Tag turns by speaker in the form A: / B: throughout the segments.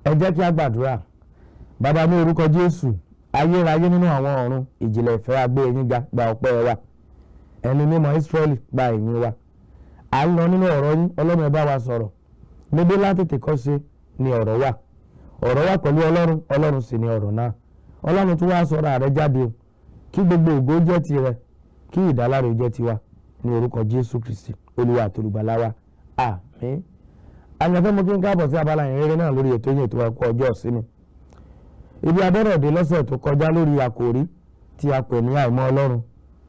A: Ẹ jẹ́ kí a gbàdúrà. Bàbá ní orúkọ Jésù, ayérayé nínú àwọn ọ̀run, ìjìnlẹ̀ ìfẹ́ agbé yín ga, gba ọpẹ́ wa. Ẹni mímọ́ Ísírẹ́lì, gba ìyìn wa. À ń lọ nínú ọ̀rọ̀ yín, Ọlọ́run ẹ bá wa sọ̀rọ̀. Níbi látètè kọ́ ṣe ni ọ̀rọ̀ wà. Ọ̀rọ̀ wà pẹ̀lú Ọlọ́run, Ọlọ́run sì ni ọ̀rọ̀ náà. Ọlọ́run tún wá sọ̀rọ̀ rẹ̀ jáde o. Kí gbogbo ògo jẹ́ tirẹ̀, kí ìdáláre jẹ́ tiwa. Ní orúkọ Jésù Kristi, Olúwa àti Olùgbàlà wa. Àmín. Àyànfẹ́ mo kí n káàbọ̀ sí abala ìrere náà lórí ètò yìí ètò ẹ̀kọ́ ọjọ́ ìsinmi. Ibi abẹ́rẹ́dé lọ́sẹ̀ tó kọjá lórí àkòrí tí a pè ní àìmọ̀ Ọlọ́run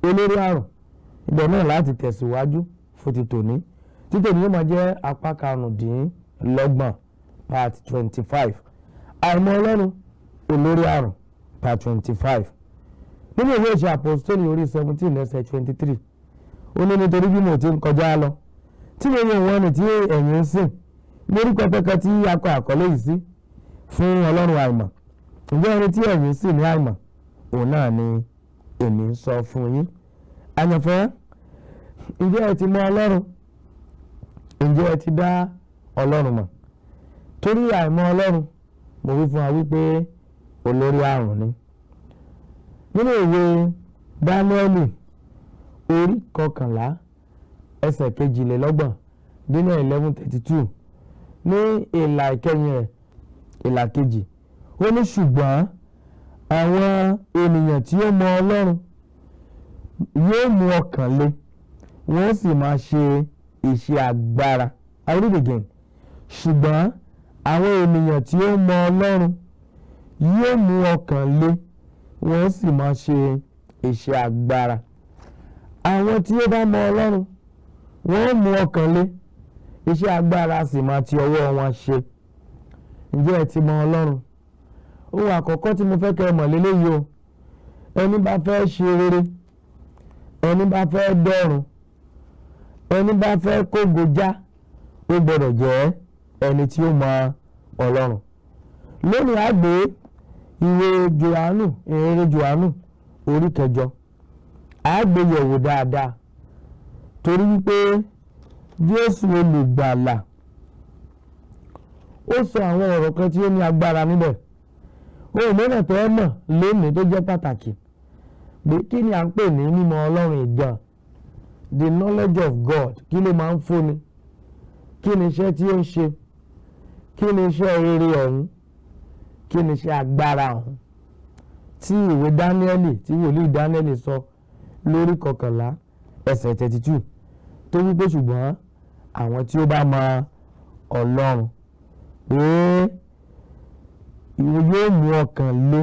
A: olórí àrùn. Ibẹ̀ náà láti tẹ̀síwájú fún ti tòní. Tí tòní yóò máa jẹ́ apá 25 part 25. Àìmọ̀ Ọlọ́run olórí àrùn part 25. Nínú ìwé ìṣe àpòstélì orí 17 ẹsẹ̀ 23. Ó ní nítorí bí mo ti ń kọjá lọ tí mo yẹ wọn ni tí ẹ̀yin ń sìn lórí pẹpẹkẹ tí a kọ àkọlé yìí sí fún Ọlọ́run àìmọ̀. Ǹjẹ́ ẹni tí ẹ̀yin sì ní àìmọ̀ òun náà ni èmi ń sọ fún yín. Àyànfẹ́, ǹjẹ́ ẹ ti mọ Ọlọ́run? Ǹjẹ́ ẹ ti dá Ọlọ́run mọ̀? Torí àìmọ̀ Ọlọ́run, mo wí fún wa wípé olórí àrùn ni. Nínú ìwé Dáníẹ́lì orí 11 ẹsẹ̀ 22 dínà 11:32 ní ìlà ìkẹyìn rẹ̀ ìlà kejì. Ó ní ṣùgbọ́n àwọn ènìyàn tí ó mọ Ọlọ́run yóò mú ọkàn le, wọ́n sì máa ṣe iṣẹ́ agbára. I read again. Ṣùgbọ́n àwọn ènìyàn tí ó mọ Ọlọ́run yóò mú ọkàn le, wọ́n sì máa ṣe iṣẹ́ agbára. Àwọn tí ó bá mọ Ọlọ́run wọ́n mú ọkàn le, iṣẹ́ agbára sì máa ti ọwọ́ wọn ṣe. Ǹjẹ́ ẹ ti mọ Ọlọ́run? Ohun àkọ́kọ́ tí mo fẹ́ kẹ́ mọ̀ lélẹ́yìí o. Ẹni bá fẹ́ ṣe rere, ẹni bá fẹ́ dọ́run, ẹni bá fẹ́ kógo já, ó gbọ́dọ̀ jẹ́ ẹni tí ó mọ Ọlọ́run. Lónìí a gbé ìwé Jòhánù, ìrere Jòhánù orí 8. A gbé yẹ̀wò dáadáa torí wípé Jésù olùgbàlà ó sọ àwọn ọ̀rọ̀ kan tí ó ní agbára níbẹ̀. Ohun mìíràn tó ẹ mọ̀ lónìí tó jẹ́ pàtàkì pé kí ni à ń pè ní mímọ̀ Ọlọ́run ìgbà? The knowledge of God. Kí ló máa ń fúnni? Kí ni iṣẹ́ tí ó ń ṣe? Kí ni iṣẹ́ rere ọ̀hún? Kí ni iṣẹ́ agbára ọ̀hún? Tí ìwé Dáníẹ́lì, tí wòlíì Dáníẹ́lì sọ lórí 11 ẹsẹ̀ 32 tó wípé ṣùgbọ́n àwọn tí ó bá mọ Ọlọ́run pé ìwọ yóò mú ọkàn le,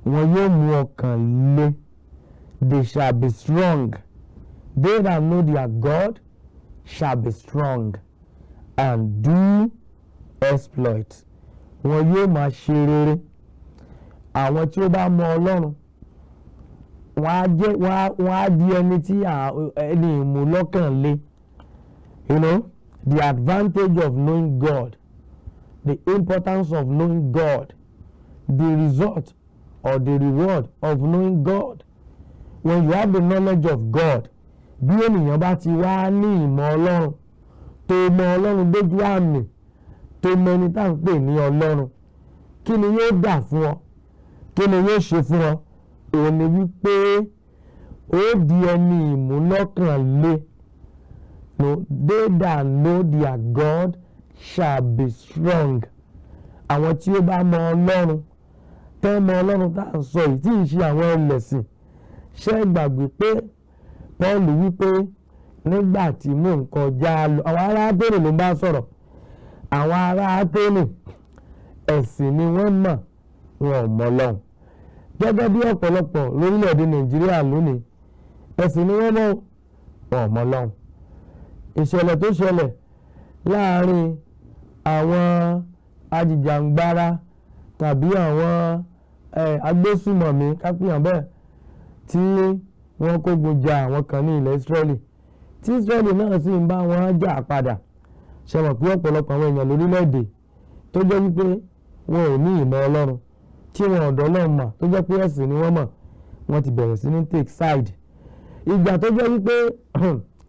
A: wọn yóò mú ọkàn le. They shall be strong. They that know their God shall be strong and do exploits. Wọn yóò máa ṣe rere. Àwọn tí ó bá mọ Ọlọ́run wọ́n á di ẹni tí ẹni ìmúlọ́kàn le. You know, the advantage of knowing God, the importance of knowing God, the result or the reward of knowing God. When you have the knowledge of God, bí ènìyàn bá ti wá ní ìmọ̀ Ọlọ́run, tó mọ Ọlọ́run lójú àmì, tó mọ ẹni tá ń pè ní Ọlọ́run, kí ni yóò dà fún ọ? Kí ni yóò ṣe fún ọ? Òun ni wípé ó di ẹni ìmúlọ́kàn le. No, they that know their God shall be strong. Àwọn tí ó bá mọ Ọlọ́run, tẹ́ mọ Ọlọ́run tá à ń sọ yìí tí ì ṣe àwọn ẹlẹ́sìn. Ṣé gbàgbé pé Paul wípé nígbà tí mò ń kọjá lọ, àwọn ará Áténì ló ń bá sọ̀rọ̀. Àwọn ará Áténì ẹ̀sìn ni wọ́n mọ̀, wọn ò mọ Ọlọ́run. Gẹ́gẹ́ bí ọ̀pọ̀lọpọ̀ lórílẹ̀‐èdè Nàìjíríà lónìí, ẹ̀sìn ni wọ́n mọ̀, wọn ò mọ Ọlọ́run. Ìṣẹ̀lẹ̀ tó ṣẹlẹ̀ láàárín àwọn ajìjàǹgbara tàbí àwọn agbésùmọ̀mí kápẹ́yàn bẹ́ẹ̀ tí wọ́n kógun ja àwọn kan ní ilẹ̀ Ísírẹ́lì, tí Ísírẹ́lì náà sì ń bá wọn jà padà. Ṣé mọ̀ pé ọ̀pọ̀lọpọ̀ àwọn èèyàn lórílẹ̀‐èdè tó jẹ́ wípé wọn ò ní ìmọ̀ Ọlọ́run, tí wọn ọ̀dọ́ Ọlọ́run mọ̀, tó jẹ́ pé ẹ̀sìn ni wọ́n mọ̀, wọ́n ti bẹ̀rẹ̀ sí ní take side. Ìgbà tó jẹ́ wípé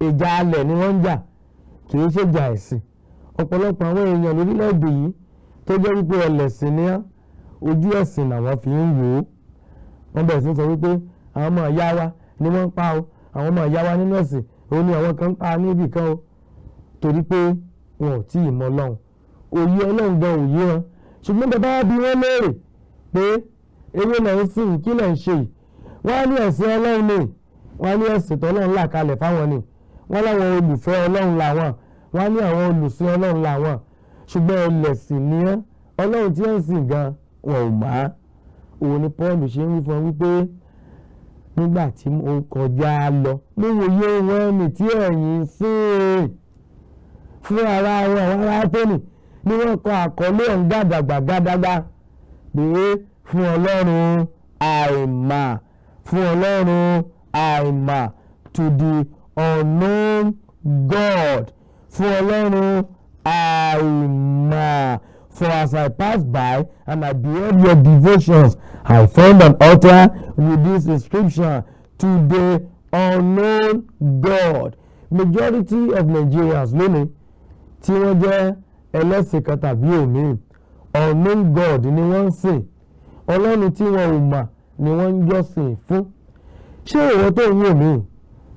A: ìjà alẹ̀ ni wọ́n ń jà, kì í ṣe ìjà ẹ̀sìn. Ọ̀pọ̀lọpọ̀ àwọn èèyàn lórílẹ̀‐èdè yìí tó jẹ́ wípé ẹlẹ́sìn ní ojú ẹ̀sìn làwọn fi ń wò ó. Wọ́n bẹ̀rẹ̀ sí sọ wípé àwọn ọmọ ìyá wa ni wọ́n ń pa o, àwọn ọmọ ìyá wa nínú ẹ̀sìn òun ni àwọn kan ń pa níbì kan o, torí pé wọn ò tí ì mọ Ọlọ́run, òye Ọlọ́run gan òye wọn. Ṣùgbọ́n bàbá bí wọ́n léèrè pé ewé náà ń sìn kí lẹ̀ ń ṣe yìí, wọ́n á ní ẹ̀sìn Ọlọ́run ni, wọ́n á ní ẹ̀sìn tọ́lọ́run là kalẹ̀ fáwọn ni, wọ́n láwọn olùfẹ́ Ọlọ́run làwọn, wọ́n á ní àwọn olùsìn Ọlọ́run làwọn. Ṣùgbọ́n ẹlẹ́sìn ni Ọlọ́run tí wọ́n ń sìn gan wọn ò mọ̀. Òun ni Paul ṣe ń wí fún wọn wípé nígbà tí mo kọjá lọ mo wòye wọn ẹni tí ẹ̀yin sìn fún ara wọn, àwọn ará Áténì ni wọ́n kọ àkọlé ọ̀hún gàdàgbà pé fún Ọlọ́run àìmà, fún Ọlọ́run àìmà, to the unknown God, fún Ọlọ́run àìmà. For as I passed by and I beheld your devotions, I found an altar with this inscription, to the unknown God. Majority of Nigerians lónìí tí wọ́n jẹ́ ẹlẹ́sìn kan tàbí òmíràn, unknown God ni wọ́n ń sìn. Ọlọ́run tí wọn ò mà ni wọ́n ń jọ́sìn fún. Ṣé ìwọ tó ń wò mí,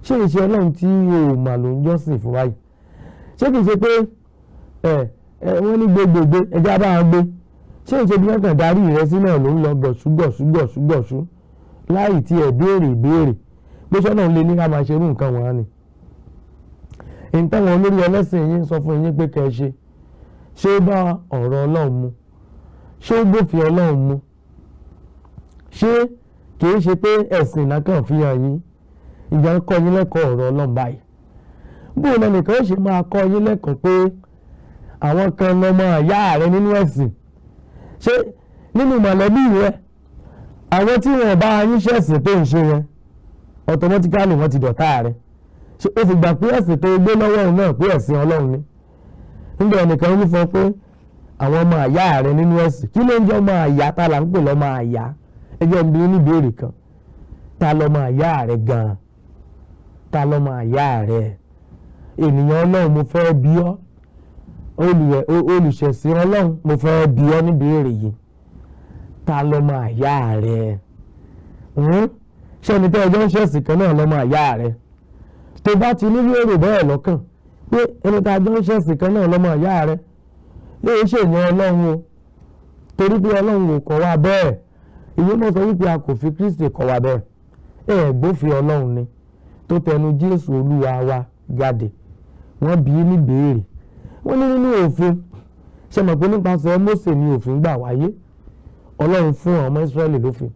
A: ṣé ìṣe Ọlọ́run tí o ò mà ló ń jọ́sìn fún báyìí? Ṣé kìí ṣe pé wọ́n ní gbogbogbò ẹja bá wọn gbé? Ṣé ìṣe bí wọ́n kàn darí ìrẹsì náà ló ń lọ gọ̀ṣúgọ̀ṣú láì tí ẹ̀ béèrè pé sọ́nà lè ní ká máa ṣerú nǹkan wọn ni? Nǹkan wọn lórí ẹlẹ́sìn yín sọ fún yín pé kẹ́ ẹ ṣé ó bá ọ̀rọ̀ Ọlọ́run mu? Ṣé ó gbófin Ọlọ́run mu? Ṣé kìí ṣe pé ẹ̀sìn lákàn fi hàn yín? Ìjà ń kọ́ yín lẹ́kọ̀ọ́ ọ̀rọ̀ Ọlọ́run báyìí. Bó o lẹ́nìkan ó ṣe máa kọ́ yín lẹ́kọ̀ọ́ pé àwọn kan lọ́mọ ìyá rẹ nínú ẹ̀sìn? Ṣé nínú mọ̀lẹ́bí rẹ àwọn tí wọ́n bá yín ṣẹ̀sìn tó ń ṣe yẹn automatically wọ́n ti dọ̀tá rẹ? Ṣé o sì gbà pé ẹ̀sìn tó gbé lọ́wọ́ òun náà pé ẹ̀sìn Ọlọ́run ni? Nígbà ẹnìkan wí fún ọ pé àwọn ọmọ àyá rẹ nínú ẹ̀sìn, kí ló ń jẹ́ ọmọ àyá? Ta là ń pè lọ́mọ àyá? Ẹ jẹ́ n bi yín ní ìbéèrè kan, ta lọ́mọ àyá rẹ gan-an? Ta lọ́mọ àyá rẹ? Ènìyàn Ọlọ́run mo fẹ́ bi ọ́, olùṣẹ̀sìn Ọlọ́run mo fẹ́ bi ọ́ ní ìbéèrè yìí, ta lọ́mọ àyá rẹ? Ṣé ẹni tó ẹjọ́ ń ṣẹ̀sìn kan náà lọ́mọ àyá rẹ? Tó bá ti ní èrò bẹ́ẹ̀ lọ́kàn pé ẹni tá a jọ ń ṣẹ̀sìn kan náà lọ́mọ àyá rẹ, yóò ṣèyàn Ọlọ́run o, torí pé Ọlọ́run ò kọ́ wa bẹ́ẹ̀. Ìwé náà sọ wípé a kò fi Kristi kọ́ wa bẹ́ẹ̀. Gbófin Ọlọ́run ni tó tẹnu Jésù Olúwa wa jáde. Wọ́n bi í ní béèrè, wọ́n ní nínú òfin, ṣe mọ̀ pé nípasẹ̀ Mósè ni òfin gbà wáyé. Ọlọ́run fún àwọn ọmọ Ísírẹ́lì lófin,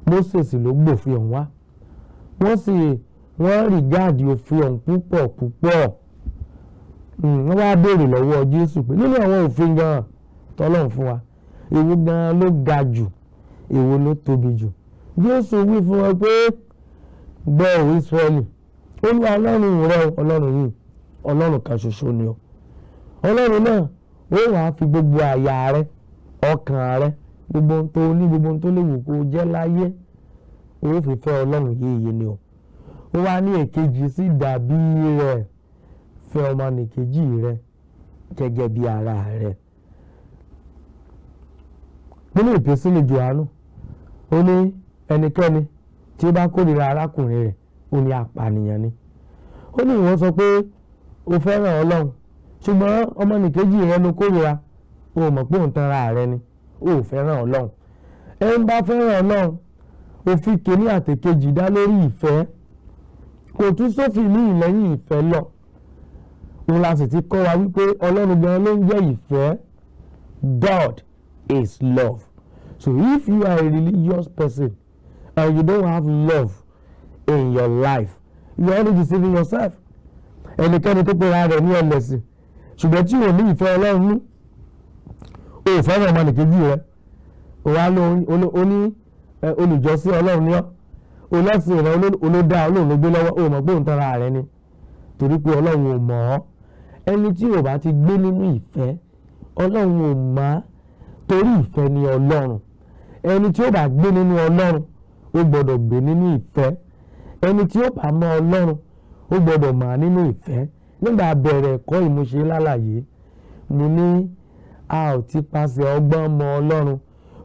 A: Mósè sì ló gbòfin ọ̀hún wá. Wọ́n rìgáàdì òfin ọ̀hún púpọ̀. Wọ́n wá béèrè lọ́wọ́ Jésù pé nínú àwọn òfin gan-an tọ́lọ́run fún wa, èwo gan-an ló ga jù, èwo ló tóbi jù? Jésù wí fún wọn pé gbọ́ ò Ísírẹ́lì, Olúwa Ọlọ́run rẹ, Ọlọ́run yìí, Ọlọ́run kan ṣoṣo ni o. Ọlọ́run náà ó wàá fi gbogbo àyà rẹ, ọkàn rẹ, gbogbo ohun tó ní, gbogbo ohun tó léwu kó jẹ́ láyé, ó fi fẹ́ Ọlọ́run yìí ni o. Ó wá ní èkejì sí dàbí rẹ̀, fẹ́ ọmọnìkejì rẹ gẹ́gẹ́ bí ara rẹ. Nínú ìpínsílẹ̀ Jòhánù, ó ní ẹnikẹ́ni tí ó bá kórìíra arákùnrin rẹ̀, ó ní apànìyàn ni. Ó ní ìwọ sọ pé o fẹ́ràn Ọlọ́run, ṣùgbọ́n ọmọnìkejì rẹ ló kórìíra, o mọ̀ pé òun tanra rẹ ni, o ò fẹ́ràn Ọlọ́run. Ẹni bá fẹ́ràn Ọlọ́run, òfin kìíní àtèkejì dá lórí ìfẹ́, kò tún sófin ní ìlẹ́yìn ìfẹ́ lọ. Òun la sì ti kọ́ wa wípé Ọlọ́run gan ló ń jẹ́ ìfẹ́. God is love. So if you are a religious person and you don't have love in your life, you are only deceiving yourself. Ẹnikẹ́ni tó pera rẹ̀ ní ẹlẹ́sìn ṣùgbọ́n tí ò ní ìfẹ́ Ọlọ́run ní, o ò fẹ́ràn ọmọnìkejì rẹ, o wá ó ní olùjọ́sìn Ọlọ́run ní ọ́, olẹ́sìn rẹ olódà Ọlọ́run ló gbé lọ́wọ́, o mọ̀ pé òun tara rẹ ni, torí pé Ọlọ́run ò mọ̀ ọ́. Ẹni tí ò bá ti gbé nínú ìfẹ́, Ọlọ́run ò mọ̀, torí ìfẹ́ ni Ọlọ́run. Ẹni tí ó bá gbé nínú Ọlọ́run, ó gbọ́dọ̀ gbé nínú ìfẹ́. Ẹni tí ó bá mọ̀ Ọlọ́run, ó gbọ́dọ̀ mọ̀ nínú ìfẹ́. Nígbà bẹ̀rẹ̀ ẹ̀kọ́ ìmúṣe lálàyé, mo ní a ò ti pasẹ̀ ọgbọ́n mọ Ọlọ́run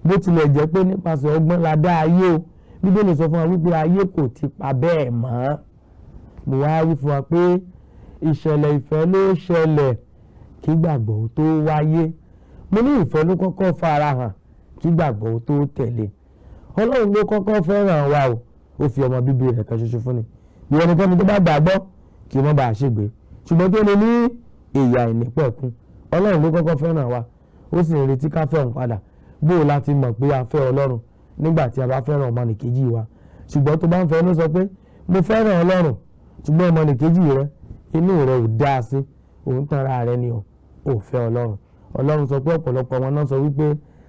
A: bó tilẹ̀ jẹ́ pé nípasẹ̀ ọgbọ́n la dá ayé o. Bíbélì sọ fún wa wípé ayé kò ti pa bẹ́ẹ̀ mọ́. Mo wá wí fún wa pé ìṣẹ̀lẹ̀ ìfẹ́ ló ṣẹlẹ̀ kí gbàgbọ́ tó wáyé. Mo ní ìfẹ́ ló kọ́kọ́ farahàn kí gbàgbọ́ tó tẹ̀lé. Ọlọ́run ló kọ́kọ́ fẹ́ràn wa o, ó fi ọmọ bíbí rẹ̀ kan ṣoṣo fún ni. Bí ẹnikẹ́ni tó bá gbàgbọ́ kí wọ́n bá ṣègbé, ṣùgbọ́n tó ní ìyè àìnípẹ̀kun. Ọlọ́run ló kọ́kọ́ fẹ́ràn wa, ó sì ń retí ká fẹ́ òun padà. Bó o láti mọ̀ pé a fẹ́ Ọlọ́run nígbà tí a bá fẹ́ràn ọmọnìkejì wa. Ṣùgbọ́n tó bá ń fẹ́ ló sọ pé mo fẹ́ràn Ọlọ́run ṣùgbọ́n ọmọnìkejì rẹ inú rẹ ò dáa sí, òun tanra rẹ ni ò fẹ́ Ọlọ́run. Ọlọ́run sọ pé ọ̀pọ̀lọpọ̀ wọn náà sọ wípé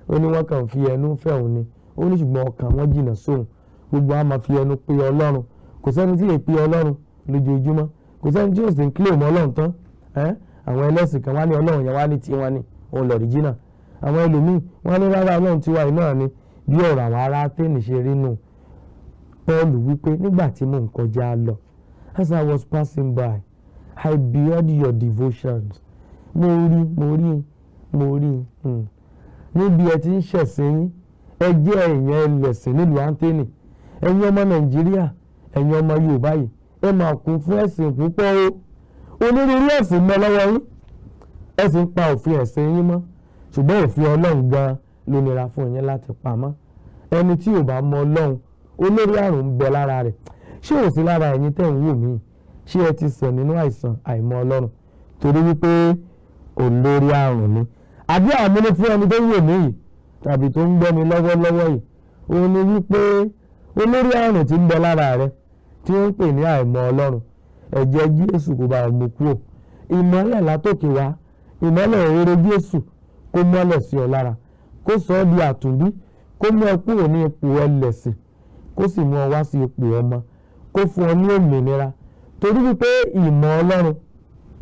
A: ó ní wọ́n kàn fi ẹnu fẹ́ òun ni, ó ní ṣùgbọ́n ọkàn wọn jìnnà sóhun. Gbogbo a máa fi ẹnu pe Ọlọ́run, kò sẹ́ni tí lè pe Ọlọ́run lójoojúmọ́, kò sẹ́ni tí ó sì ń claim Ọlọ́run tán. Àwọn ẹlẹ́sìn kan wá ní Ọlọ́run yẹn wá ní tiwọn ni òun l'original. Àwọn ẹlòmíì wọ́n ní rárá Ọlọ́run tiwa náà ni. Bí ọ̀rọ̀ àwọn ará Áténì ṣe rí nù. Paul wípé nígbà tí mò ń kọjá lọ, as I was passing by, I beheld your devotions. Mo rí níbi ẹ ti ń ṣẹ̀sìn yín. Ẹ jẹ́ èèyàn ẹlẹ́sìn nílùú Áténì. Ẹ̀yin ọmọ Nàìjíríà, ẹ̀yin ọmọ Yorùbá yìí, ẹ máa kún fún ẹ̀sìn púpọ̀ o. Onírúurú ẹ̀sìn mọ́ lọ́wọ́ yín. Ẹ sì ń pa òfin ẹ̀sìn yín mọ́. Ṣùgbọ́n òfin Ọlọ́run gan ló nira fún yín láti pa mọ́. Ẹni tí ò bá mọ Ọlọ́run, olórí àrùn ń bẹ lára rẹ̀. Ṣé ò sí lára ẹ̀yin tẹ́ ń wò mí? Ṣé ẹ ti sẹ̀ nínú àìsàn àìmọ̀ Ọlọ́run torí wípé olórí àrùn ni? Àbí àmúni fún ẹni tó ń wò mí yìí tàbí tó ń gbọ́ mi lọ́wọ́lọ́wọ́ yìí, òun ni wípé olórí àrùn tí ń bẹ lára rẹ̀ tí wọ́n ń pè ní àìmọ̀ Ọlọ́run, ẹ̀jẹ̀ Jésù kò bá mú kúrò. Ìmọ́lẹ̀ látòkè wá, ìmọ́lẹ̀ òróró Jésù kó mọ́lẹ̀ sí ọ lára, kó sọ ọ́ di àtúnbí, kó mú ẹ kúrò ní ipò ẹlẹ́sìn, kó sì mú ọ wá sí ipò ọmọ, kó fún ọ ní òmìnira. Torí wípé ìmọ̀ Ọlọ́run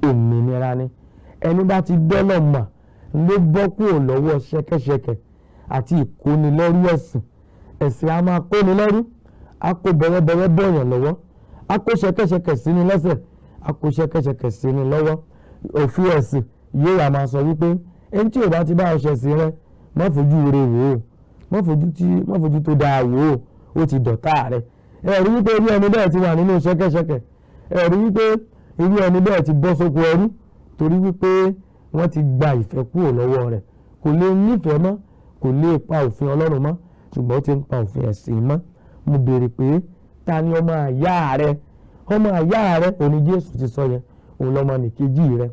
A: òmìnira ni. Ẹni bá ti dọ́lọ̀ mà ló bọ́ kúrò lọ́wọ́ ṣẹ̀kẹ̀ṣẹ̀kẹ̀ àti ìkónilẹ́rú ẹ̀sìn. Ẹ̀sìn a máa kónilẹ́rú, a kó bẹ̀rẹ̀bẹ̀rẹ̀ bọ̀yàn lọ́wọ́, a kó ṣẹ̀kẹ̀ṣẹ̀kẹ̀ sí ni lẹ́sẹ̀, a kó ṣẹ̀kẹ̀ṣẹ̀kẹ̀ sí ni lọ́wọ́. Òfin ẹ̀sìn yóò wá máa sọ wípé ẹni tí ò bá ti bá ọṣẹ sí rẹ, má fojú rere wò ó, má fojú tó dáa wò ó ti dọ̀tá rẹ. Ẹ rí wípé irú ẹni bẹ́ẹ̀ ti wà nínú ṣẹ̀kẹ̀ṣẹ̀kẹ̀. Ẹ rí wípé irú ẹni bẹ́ẹ̀ ti bọ́ sóko ẹrú torí wípé wọ́n ti gba ìfẹ́ kúrò lọ́wọ́ rẹ̀. Kò lè nífẹ̀ẹ́ mọ́, kò lè pa òfin Ọlọ́run mọ́, ṣùgbọ́n ó ti ń pa òfin ẹ̀sìn mọ́. Mo béèrè pé ta ni ọmọ àyá rẹ? Ọmọ àyá rẹ òní Jésù ti sọ yẹn, òun lọmọ nìkejì rẹ,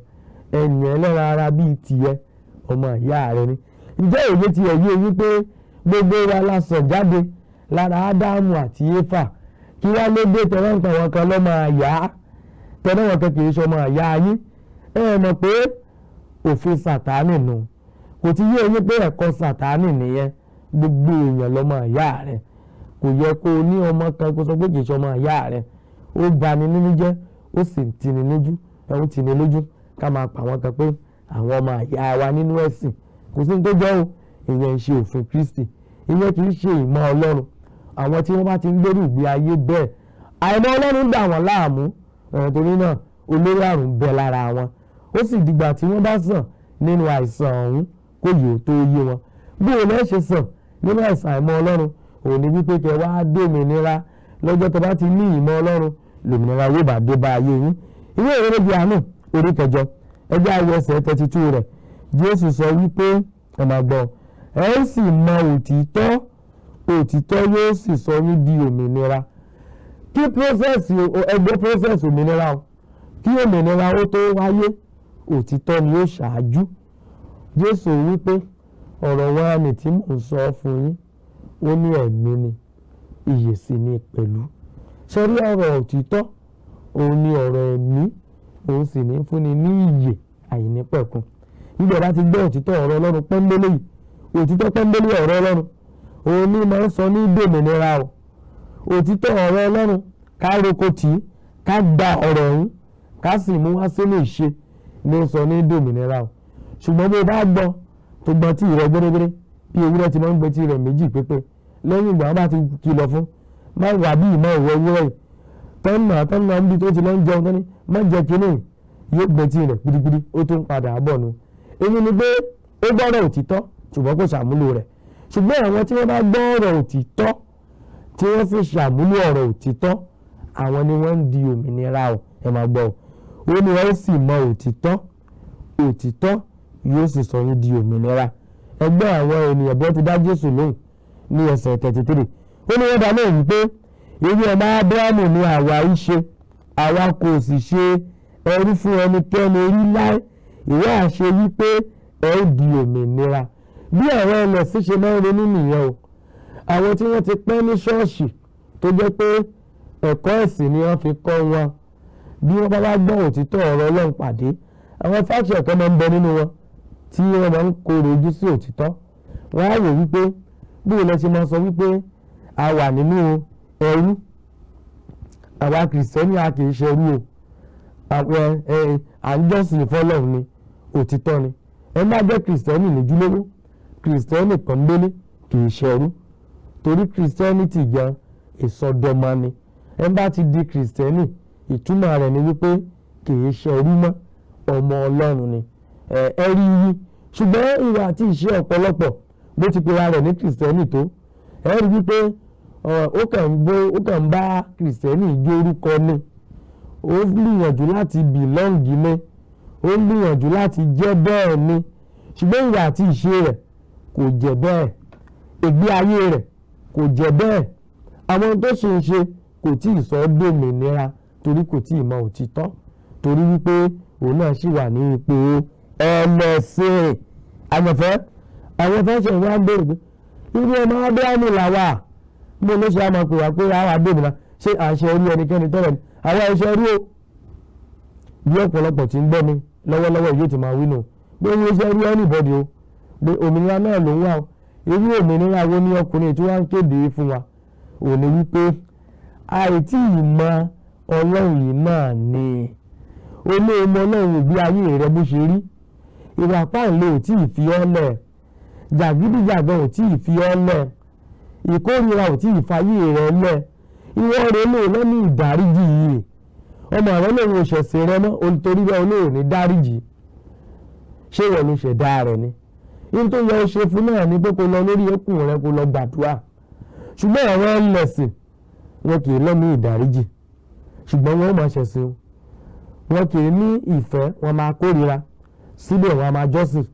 A: ẹ̀yìn ẹlẹ́ran ara bíi tiẹ̀, ọmọ àyá rẹ ni. Ǹjẹ́ òye ti ẹ̀yẹ wípé gbogbo wa la sọ̀ jáde lára Ádámù àti Éfà? Kí wá ló dé tẹ̀wọ́n ń pa wọn kan lọ́mọ àyá, tẹ̀wọ́n wọn kan kì í ṣe ọmọ àyá yín? Ẹ mọ̀ pé òfin Sàtánì nù. Kò ti yé yín pé ẹ̀kọ́ Sàtánì nìyẹn. Gbogbo èèyàn lọ́mọ àyá rẹ̀. Kò yẹ kó o ní ọmọ kan kó sọ pé kì í ṣe ọmọ àyá rẹ̀. Ó bani nínú jẹ́, ó sì ń tini lójú, ó ń tini lójú ká máa pa wọn kan pé àwọn ọmọ àyá wa nínú ẹ̀sìn. Kò sí ní tó jẹ́ o, ìyẹn ń ṣe òfin Kristi, ìyẹn kì í ṣe ìmọ̀ Ọlọ́run. Àwọn tí wọ́n bá ti ń gbèrú ìgbé ayé bẹ́ẹ̀, àìmọ̀ Ọlọ́run dà wọ́n láàmú. Torí náà olórí àrùn bẹ lára wọn. Ó sì dìgbà tí wọ́n bá sàn nínú àìsàn ọ̀hún kó yóò tó yé wọn. Bí òun náà ṣe sàn nínú àìsàn àìmọ̀ Ọlọ́run, òun ni wípé kẹ wá dòmìnira. Lọ́jọ́ tó bá ti ní ìmọ̀ Ọlọ́run, lòmìnira yóò bá dé bá ayé yín. Ìwé ìrere Jòhánù orí 8, ẹgbẹ́ ayé ẹsẹ̀ 32 rẹ̀, Jésù sọ wípé ẹ máa gbọ́, ẹ sì mọ òtítọ́, òtítọ́ yóò sì sọ yín di òmìnira. Kí process òmìnira o, kí òmìnira ó tó wáyé, òtítọ́ ni ó ṣáájú. Jésù wípé ọ̀rọ̀ wa ni tí mò ń sọ fún yín, ó ní ẹ̀mí ni, ìyè sì ni pẹ̀lú. Ṣé rí ọ̀rọ̀ òtítọ́? Òun ni ọ̀rọ̀ ẹ̀mí, òun sì ní fúnni ní ìyè àìnípẹ̀kun. Nígbà bá ti gbọ́ òtítọ́ ọ̀rọ̀ Ọlọ́run pọ́nbélé yìí, òtítọ́ pọ́nbélé ọ̀rọ̀ Ọlọ́run, òun ní máa ń sọ ní dòmìnira o. Òtítọ́ ọ̀rọ̀ Ọlọ́run ká roko tì í, ká gba ọ̀rọ̀ ọ̀hún, ká sì mú wá sínú ìṣe ló ń sọ ní dòmìnira o. Ṣùgbọ́n bí o bá gbọ́ tó gbọ́ tí ìrẹ́ gbérégbéré bí ewúrẹ́ ti máa ń gbé tí rẹ̀ méjì pépé, lẹ́yìn ìgbà wọn bá ti kìlọ̀ fún, má wà bí ìmọ̀ ìwọ ewúrẹ́ yìí tọ́nà níbi tó ti lọ ń jẹun tán ní má jẹ kínní, yóò gbé tí rẹ̀ gidigidi, ó tún padà bọ̀ nu. Èyí ni pé ó gbọ́rọ̀ òtítọ́ ṣùgbọ́n kò ṣàmúlò rẹ̀. Ṣùgbọ́n àwọn tí wọ́n bá gbọ́ ọ̀rọ̀ òtítọ́ tí wọ́n fi ṣàmúlò ọ̀rọ̀ òtítọ́, àwọn ni wọ́n ń di òmìnira o. Ẹ máa gbọ́ o, ó ní ẹ sì mọ òtítọ́, òtítọ́ yóò sì sọ yín di òmìnira. Ẹgbẹ́ àwọn ènìyàn bí wọ́n ti dá Jésù lóhùn ní ẹsẹ̀ 33, ó ní wọ́n dá lóhùn wípé èyí ọmọ Ábúráhámù ni àwa í ṣe, àwa kò sì ṣe ẹrú fún ẹnikẹ́ni rí láé, ìwọ àṣẹ wípé ẹ ó di òmìnira. Bí àwọn ẹlẹ́sìn ṣe máa ń ronú nìyẹn o. Àwọn tí wọ́n ti pẹ́ ní ṣọ́ọ̀ṣì tó jẹ́ pé ẹ̀kọ́ ẹ̀sìn ni wọ́n fi kọ́ wọn, bí wọ́n bá gbọ́ òtítọ́ ọ̀rọ̀ Ọlọ́run pàdé, àwọn fáṣọ ẹ̀kọ́ máa ń bẹ nínú wọn tí wọ́n máa ń kórè ojú sí òtítọ́. Wọ́n á wò wípé bí ilẹ̀ ṣe máa sọ wípé a wà nínú ẹrú, àwa kìrìsìtẹ́nì a kì í ṣe ẹrú o, à ń jọ́sìn fọ́lọ́run ni, òtítọ́ ni. Ẹ má jẹ́ kìrìsìtẹ́nì lójúlówó, kìrìsìtẹ́nì pọ́nbélé kì í ṣe ẹrú, torí kìrìsìtẹ́nìtì gan ìsọdọmọ ni. Ẹ bá ti di kìrìsìtẹ́nì, ìtumọ̀ rẹ̀ ni wípé kì í ṣe ẹrú mọ́, ọmọ Ọlọ́run ni. Ẹ rí yí, ṣùgbọ́n ìwà àti ìṣe ọ̀pọ̀lọpọ̀ bó ti pera rẹ̀ ní kìrìsìtẹ́nì tó, ẹ rí wípé ó kàn ń bá kìrìsìtẹ́nì jó orúkọ ni, ó gbìyànjú láti bìlọ́ǹgì ni, ó gbìyànjú láti jẹ́ bẹ́ẹ̀ ni, ṣùgbọ́n ìwà àti ìṣe rẹ̀ kò jẹ́ bẹ́ẹ̀, ìgbé ayé rẹ̀ kò jẹ́ bẹ́ẹ̀. Àwọn tó ṣe ń ṣe kò tí ì sọ ọ́ dòmìnira torí kò tí ì mọ òtítọ́, torí wípé òun náà ṣì wà ní ipò ẹlẹ́sìn. Àyànfẹ́, àwọn fẹ́ṣẹ̀ wọn á béèrè pé irú ọmọ Ábúráhámù làwà, mo ló ṣe àmọ́ pé wá pé àwọn àdòmìnira ṣé àṣẹ orí ẹnikẹ́ni tẹ́lẹ̀ ni àwọn ẹ̀ṣẹ̀ rí o. Bí ọ̀pọ̀lọpọ̀ tí ń gbọ́ mi lọ́wọ́lọ́wọ́ yóò ti máa wí nù pé wọ́n ṣe rí anybody o, pé òmìnira náà ló ń wà o. Irú òmìnira wo ni ọkùnrin tí wọ́n ń kéde fún wa? Òní wípé àìtí ìmọ̀ Ọlọ́run yìí náà ni olóòmọ Ọlọ́run ìgbé ayé rẹ bó ṣe rí. Ìwà páńlé ò tí ì fi ọ́ lẹ̀, jàgídíjàgan ò tí ì fi ọ́ lẹ̀, ìkórìíra ò tí ì fayé rẹ lẹ̀. Ìwọ rẹ lè lọ́ní ìdáríjì yìí, ọmọ rẹ lòun ò ṣẹ̀sìn rẹ mọ́ torí bẹ́ẹ̀ olóòrùn ní dáríjì. Ṣé ìwọ ló ṣẹ̀dá rẹ ni? Ní tó yẹ ṣe fún náà ni pé kó lọ lórí ẹkùn rẹ kó lọ gbàdúrà. Ṣùgbọ́n àwọn ẹlẹ́sìn wọn kì í lọ́ní ìdáríjì, ṣùgbọ́n wọn máa ṣẹ̀sìn, wọn kì í ní ìfẹ́, wọn máa kórìíra, síbẹ̀ wọn máa jọ́sìn.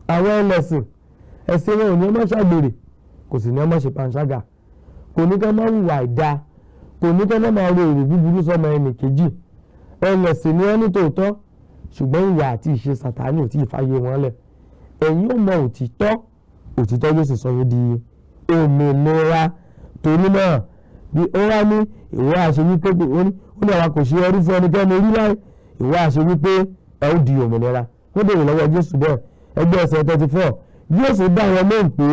A: Àwọn ẹlẹ́sìn ẹ̀sìn wọn ò ní ọmọ ṣàgbèrè, kò sì ní ọmọ ṣe panṣágà, kò ní ká máa hùwà ìdá, kò ní ká máa ro èrò búburú sọmọ ẹnì kejì. Ẹlẹ́sìn ni wọ́n ní tòótọ́, ṣùgbọ́n ìwà àti ìṣe Sàtánì ò tí ì fàyè wọn lẹ̀. Ẹ̀yin ò mọ òtítọ́, òtítọ́ yóò sì sọ yín di òmìnira. Torí náà bí ó wá ní ìwọ àṣẹ wípé ó ní àwa kò ṣe ẹrú fún ẹnikẹ́ni rí láé, ìwọ àṣẹ wípé ẹ ó di òmìnira. Wọ́n béèrè lọ́wọ́ Jésù bẹ́ẹ̀, ẹgbẹ́ ẹsẹ̀ 34, Jésù dá wọn lóhùn pé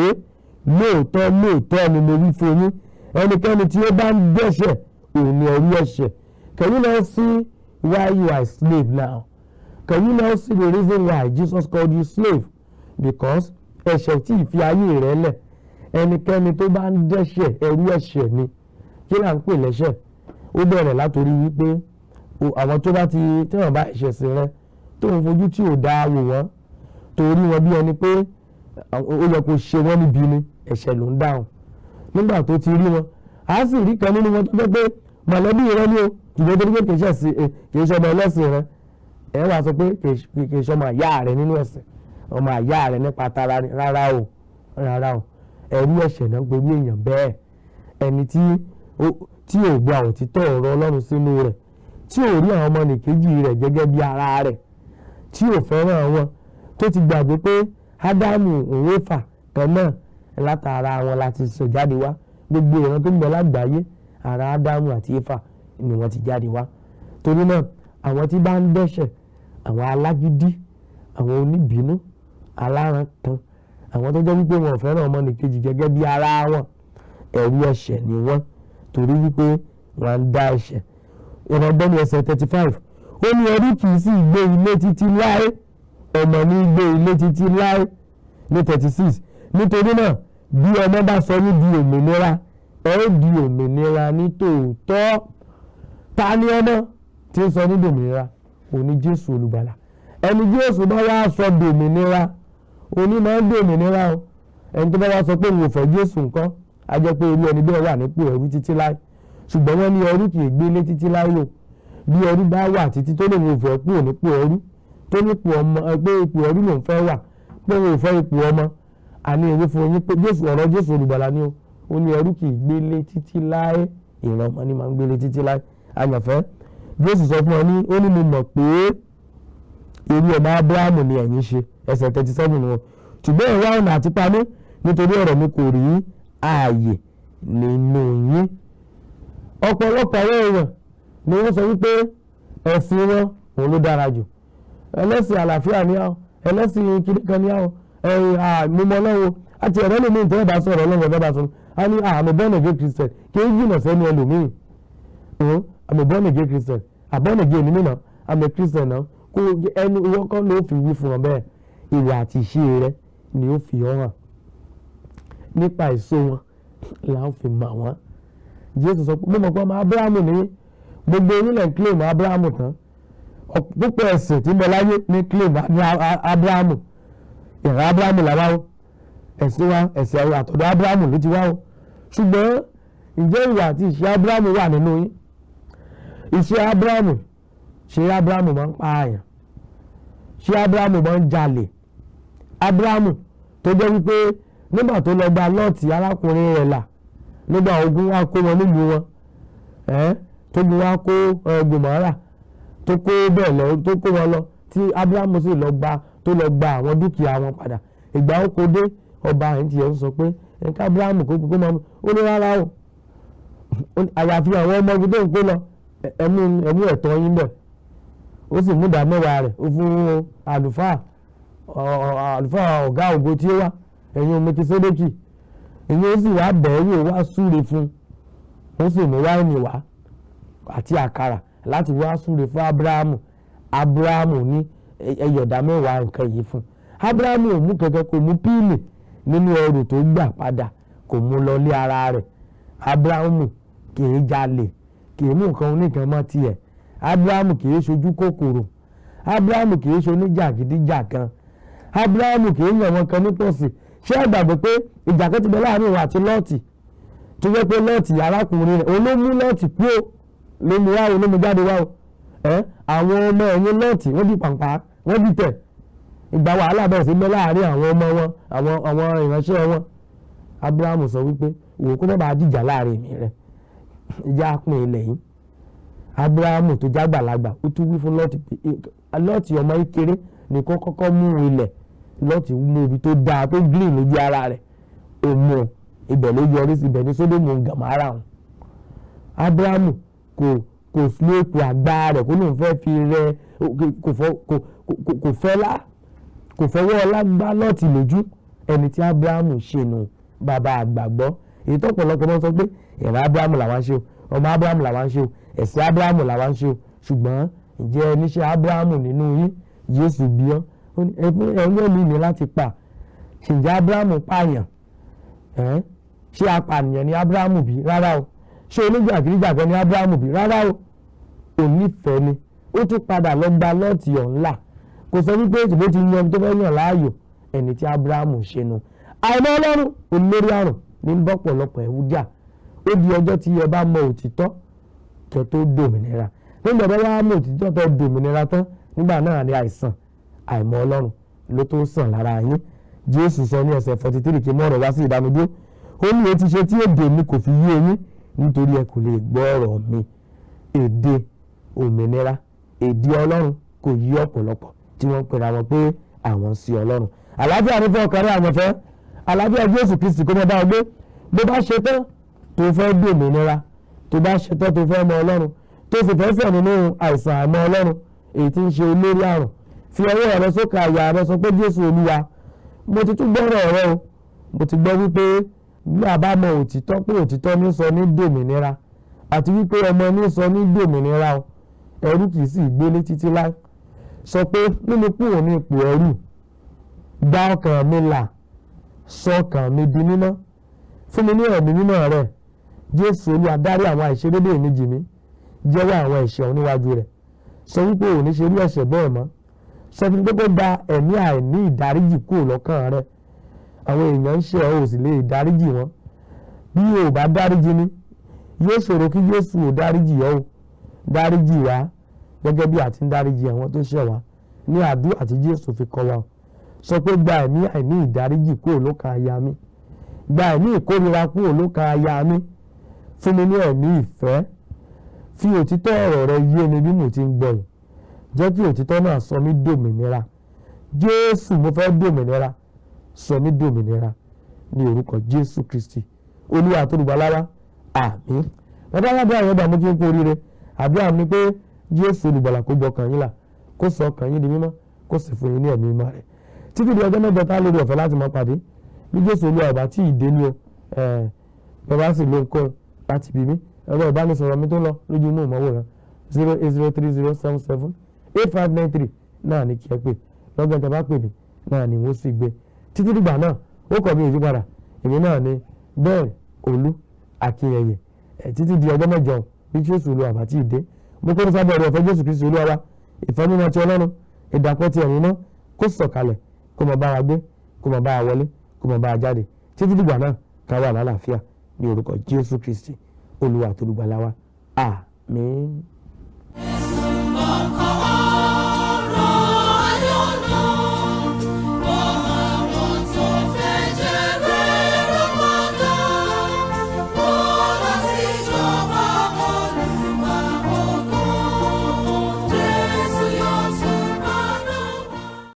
A: lóòótọ́ lóòótọ́ ni mo wí fún yín, ẹnikẹ́ni tí ó bá ń dẹ́ṣẹ̀ òun ni ẹrú ẹ̀ṣẹ̀. Can you now see why you are a slave now? Can you now see the reason why Jesus called you slave? Because ẹ̀ṣẹ̀ tí ì fi ayé rẹ̀ lẹ̀, ẹnikẹ́ni tó bá ń dẹ́ṣẹ̀ ẹrú ẹ̀ṣẹ̀ ni. Kí là ń pè lẹ́ṣẹ̀? Ó bẹ̀rẹ̀ látòrí wípé àwọn tó bá tí wọ́n bá ẹ̀ṣẹ̀ sí rẹ tó ń fojú tí ò dáa wò wọ́n, torí wọn bí ẹni pé ó yẹ kó ṣe wọ́n níbi ni, ẹ̀ṣẹ̀ ló ń dáhùn. Nígbà tó ti rí wọn, a sì rí kan nínú wọn tó jẹ́ pé mọ̀lẹ́bí rẹ ni o, ṣùgbọ́n tó ní pé kì í ṣe ọmọ ẹlẹ́sìn rẹ. Ẹ wá sọ pé kì í ṣe ọmọ àyá rẹ nínú ẹ̀sìn, ọmọ àyá rẹ nípa tara ni. Rárá o, ẹrú ẹ̀ṣẹ̀ náà gbé èèyàn bẹ́ẹ̀. Ẹni tí ò gba òtítọ́ ọ̀rọ̀ Ọlọ́run sínú rẹ̀, tí ò rí àwọn ọmọnìkejì rẹ̀ gẹ́gẹ́ bí ara rẹ̀, tí ò fẹ́ràn wọn, tó ti gbàgbé pé Ádámù òun Éfà kan náà látara wọn láti ṣẹ̀ jáde wá. Gbogbo ìran tó ń bẹ lágbàáyé ara Ádámù àti Éfà ni wọ́n ti jáde wá. Torí náà àwọn tí bá ń dẹ́ṣẹ̀, àwọn alágídí, àwọn oníbínú, alárankàn, àwọn tó jẹ́ wípé wọn ò fẹ́ràn ọmọnìkejì gẹ́gẹ́ bí ara wọn, ẹrú ẹ̀ṣẹ̀ ni wọ́n, torí wípé wọ́n ń dá ẹ̀ṣẹ̀. Ìrọ̀bọ́n ní ẹsẹ̀ 35, ó ní ẹrú kì í sì gbé ilé títí láé, ọmọ ní gbé ilé títí láé. Ní 36, nítorí náà bí ọmọ bá sọ yín di òmìnira, ẹ ó di òmìnira ní tòótọ́. Ta ni ọmọ tí ń sọ ní dòmìnira? Òní Jésù olùgbàlà. Ẹni Jésù bá wá sọ dòmìnira, òní máa ń dòmìnira o. Ẹni tó bá wá sọ pé òun ò fẹ́ Jésù nǹkan á jẹ́ pé irú ẹni bẹ́ẹ̀ wà nípò ẹrú títí láé. Ṣùgbọ́n wọ́n ní ẹrú kì í gbélé títí láé o. Bí ẹrú bá wà títí tó lòun ò fẹ́ kúrò nípò ẹrú, tó nípò ọmọ, pé ipò ẹrú lòun fẹ́ wà, pé òun ò fẹ́ ipò ọmọ, àní èyí fún yín pé Jésù, ọ̀rọ̀ Jésù olùgbàlà ni o. Ó ní ẹrú kì í gbélé títí láé, ìran ọmọ ni máa ń gbélé títí láé. Àyànfẹ́, Jésù sọ fún ọ ní, ó ní mo mọ̀ pé irú ọmọ Ábúráhámù ni ẹ̀yin ṣe, ẹsẹ̀ 37 ni wọn. Ṣùgbọ́n ẹ wá ọ̀nà àti pa mí, nítorí ọ̀rọ̀ mi kò rí ààyè nínú yín. Ọ̀pọ̀lọpọ̀ àwọn èèyàn ni wọ́n sọ wípé ẹ̀sìn wọn òun ló dára jù. Ẹlẹ́sìn àlàáfíà ni àwọn, ẹlẹ́sìn kìnìkan ni àwọn, mímọ́ Ọlọ́run àti ẹ̀rọ lómi ìtẹ́ ẹ̀bá sọ̀rọ̀ Ọlọ́run ọ̀dọ́ bá sọ. A ní àmì born again Christian kì í jìnà sẹ́ni ẹlòmíì. Àmì born again Christian, born again nínú náà, àmì Christian náà, kó ẹnu ìwọ kọ́ ló fi wí fún ọ bẹ́ẹ̀. Ìwà àti ìṣe rẹ ni ó fi hàn. Nípa èso wọn là ń fi mọ̀ wọ́n. Jésù sọ pé mo mọ̀ pé ọmọ Ábúráhámù ni gbogbo onílẹ̀ ń claim Ábúráhámù tán. Púpọ̀ ẹ̀sìn tí ń bẹ láyé ní claim Ábúráhámù. Ìran Ábúráhámù làwa o. Ẹ̀sìn wa, ẹ̀sìn àwọn àtọ̀dọ̀ Ábúráhámù ló ti wá o. Ṣùgbọ́n ǹjẹ́ ìwà àti ìṣe Ábúráhámù wà nínú yín? Ìṣe Ábúráhámù, ṣé Ábúráhámù máa ń pààyàn? Ṣé Ábúráhámù máa ń jalè? Ábúráhámù tó jẹ́ wípé nígbà tó lọ gba Lọ́ọ̀tì arákùnrin rẹ̀ là, nígbà ogun wá kó wọn nílùú wọn, tó gun wá kó Gòmórà, tó kó bẹ́ẹ̀ lọ, tó kó wọn lọ, tí Ábúráhámù sì lọ gba àwọn dúkìá wọn padà. Ìgbà ó kó dé, ọba àyìn tiẹ̀ ń sọ pé ẹ̀ka Ábúráhámù kó mọ́, ó ní rárá o. Àyàfi àwọn ọmọ ogun tó ń kó lọ, ẹ̀mú ẹ̀tọ́ yín bẹ̀. Ó sì mú ìdá mẹ́wàá rẹ̀, ó fún àlùfáà ọ̀gá ògo tí ó wá, ẹ̀yin Mẹ́kísédékì. Ìyẹn ó sì wá bẹ̀ẹ́ wá súre fún, ó sì mú wáìnì wá àti àkàrà láti wá súre fún Ábúráhámù. Ábúráhámù ní ẹyọ̀dá mẹ́wàá nǹkan yìí fún. Ábúráhámù ò mú kẹ̀kẹ́, kò mú píìlì nínú ẹrù tó gbà padà, kò mú lọ lé ara rẹ̀. Ábúráhámù kì í jalè, kì í mú nǹkan oníkan mọ́ tiẹ̀. Ábúráhámù kì í ṣojú kòkòrò. Ábúráhámù kì í ṣe oníjàgídíjàgan. Ábúráhámù kì í yàn wọn kan nípòsí. Ṣé ẹ gbàgbé pé ìjà kan ti bẹ láàrin òun àti Lọ́ọ̀tì, tó jẹ́ pé Lọ́ọ̀tì arákùnrin rẹ̀ òun ló mú Lọ́ọ̀tì kúrò, ló mú wá o, ló mú jáde wá o. Àwọn ọmọ ẹ̀yìn Lọ́ọ̀tì wọ́n di pàǹpá, wọ́n di tẹ̀. Ìgbà wàhálà bẹ̀rẹ̀ sí bẹ láàrin àwọn ọmọ wọn, àwọn ìránṣẹ́ wọn. Ábúráhámù sọ wípé òun kó má bàa dìjà láàrin mi rẹ̀, ìjà pín ilẹ̀ yìí. Ábúráhámù tó jágbàlagbà ó tún wí fún Lọ́ọ̀tì pé Lọ́ọ̀tì ọmọ ìkéré ni kó kọ́kọ́ mú ilẹ̀. Lọ́ọ̀tì mú ibi tó dáa, tó green lójú ara rẹ̀, òmù ibẹ̀ ló yọrí sí, ibẹ̀ ní Sódómù Gòmórà hàn. Ábúráhámù kò sílé ipò àgbà rẹ̀ kó lóun fẹ́ fi rẹ, kò fọwọ́ ọlá gbá Lọ́ọ̀tì lójú. Ẹni tí Ábúráhámù ṣe nù, bàbá àgbàgbọ́. Èyí tó pọ̀lọpọ̀ máa ń sọ pé ìran Ábúráhámù làwọn ṣe o, ọmọ Ábúráhámù làwọn ṣe o, ẹ̀sìn Ábúráhámù làwọn ṣe o. Ṣùgbọ́n ǹjẹ́ oníṣẹ́ Ábúráhámù nínú yín? Jésù bí ọ́, ẹ̀yìn ẹ̀mí ni láti pa. Ǹjẹ́ Ábúráhámù pààyàn? Ṣé apànìyàn ni Ábúráhámù bí? Rárá o. Ṣé oníjàgídíjàgan ni Ábúráhámù bí? Rárá o. Onífẹ̀ẹ́ ni. Ó tún padà lọ gba Lọ́ọ̀tì ọ̀hún. Kò sọ wípé ìṣòro ti yan tó fẹ́ yàn láàyò. Ẹni tí Ábúráhámù ṣe nu. Àìmọ̀ Ọlọ́run olórí àrùn ní bọ́pọ̀lọpọ̀ ẹ̀wù jà. Ó di ọjọ́ tí ẹ bá mọ òtítọ́ kẹ́ tó dòmìnira. Nígbà tó bá mọ òtítọ́ tó dòmìnira tán, nígbà náà ni àìsàn àìmọ̀ Ọlọ́run ló tó sàn lára yín. Jésù sọ ní ẹsẹ̀ 43 kí mọ́rọ̀ wá sí ìdánudúró. Ó ní etí ṣe tí èdè mi kò fi yé yín, nítorí ẹ kò lè gbọ́ ọ̀rọ̀ mi. Èdè òmìnira, èdè Ọlọ́run kò yí ọ̀pọ̀lọpọ̀ tí wọ́n pera wọn pé àwọn sí Ọlọ́run. Àlàáfíà ní fẹ́ ọkàn rẹ̀ àyànfẹ́. Àlàáfíà Jésù Kristi kó mọ bá ọ gbé. Bó bá ṣe tán tó fẹ́ dé òmìnira, tó bá ṣe tán tó fẹ́ mọ Ọlọ́run, tó sì fẹ́ sẹ̀ nínú àìsàn àìmọ̀ Ọlọ́run èyí tí ń ṣe olórí àrùn, fi ọwọ́ rẹ sókè àyà rẹ, sọ pé Jésù Olúwa, mo ti tún gbọ́rọ̀ rẹ o. Mo ti gbọ́ wípé bí a bá mọ òtítọ́ pé òtítọ́ ní sọ ní dòmìnira, àti wípé ọmọ ní sọ ní dòmìnira o, ẹrú kìí sì gbélé títí láé. Sọ pé nínú kúrò ní ipò ẹrú, gba ọkàn mi là, sọ ọkàn mi di mímọ́, fún mi ní ẹ̀mí mímọ́ rẹ. Jésù Olúwa, dárí àwọn àìṣedéédé mi jì mí, jẹ́wọ́ àwọn ẹ̀ṣẹ̀ níwájú rẹ̀. Sọ wípé ò ní ṣe rí ẹ̀ṣẹ̀ bẹ́ẹ̀ mọ́. sọ fún pé kó da ẹ̀mí àìní ìdáríjì kúrò lọ́kàn rẹ. Àwọn èèyàn ń ṣe ọ́ ò sì lè dáríjì wọn. Bí o bá dáríjì ni yóò ṣòro kí Jésù ò dáríjì ọ́ o. Dáríjì wá gẹ́gẹ́ bí a ti ń dáríjì àwọn tó ṣẹ̀ wá ní àdúrà tí Jésù fi kọ́ wa. Sọ pé gba ẹ̀mí àìní ìdáríjì kúrò lọ́kàn aya mi. Gba ẹ̀mí ìkórira kúrò lọ́kàn aya mi. Fún mi ní ẹ̀mí ìfẹ́. Fi òtítọ́ ọ̀rọ̀ rẹ yé mi bí mo ti ń gbọ́ yìí. Jẹ́ kí òtítọ́ náà sọ mí dòmìnira. Jésù, mo fẹ́ dòmìnira. Sọ mí dòmìnira ní orúkọ Jésù Kristi Olúwa àti Olùgbàlà wa. Àmín. Bàbá aládùn àwọn ọba mú kí n kú oríire. Àdúrà mi pé Jésù Olùgbàlà kó gbọ́ ọkàn yín là, kó sọ ọkàn yín di mímọ́, kó sì fún yín ní ẹ̀mí mímọ́ rẹ̀. Títí di ọjọ́ mẹ́jọ tá lórí ọ̀fẹ́ láti máa pàdé. Bí Jésù Olúwa ọba tí ìdè ni o. Bàbá sì ló ń kọ́ láti bí mi. Ẹ̀rọ ìbánisọ̀rọ̀ mi tó lọ lójú inú ìmọ̀wòrán 08030778593 náà ní kí ẹ pè. Lọ́gán tẹ́ bá pè mí náà ni wọ́n sì gbé. Títí dìgbà náà ó kọ̀ mí ìyípadà. Èmi náà ni bẹ́ẹ̀ Olú Akínyẹyẹ. Títí di ọjọ́ mẹ́jọ bí Jésù Olúwa ọba tí ìdè. Mo kọ́ ní sábẹ́ ọ̀rọ̀ ọ̀fẹ́ Jésù Kristi Olúwa wa. Ìfẹ́ mímọ́ ti Ọlọ́run, ìdàpọ̀ ti ẹ̀mí mọ́ kó sọ̀kalẹ̀, kó máa bá wa gbé, kó máa bá wa wọlé, kó máa bá wa jáde. Títí dìgbà náà ká wà lálàáfíà ní orúkọ Jésù Kristi Olúwa àti Olùgbàlà wa. Àmín.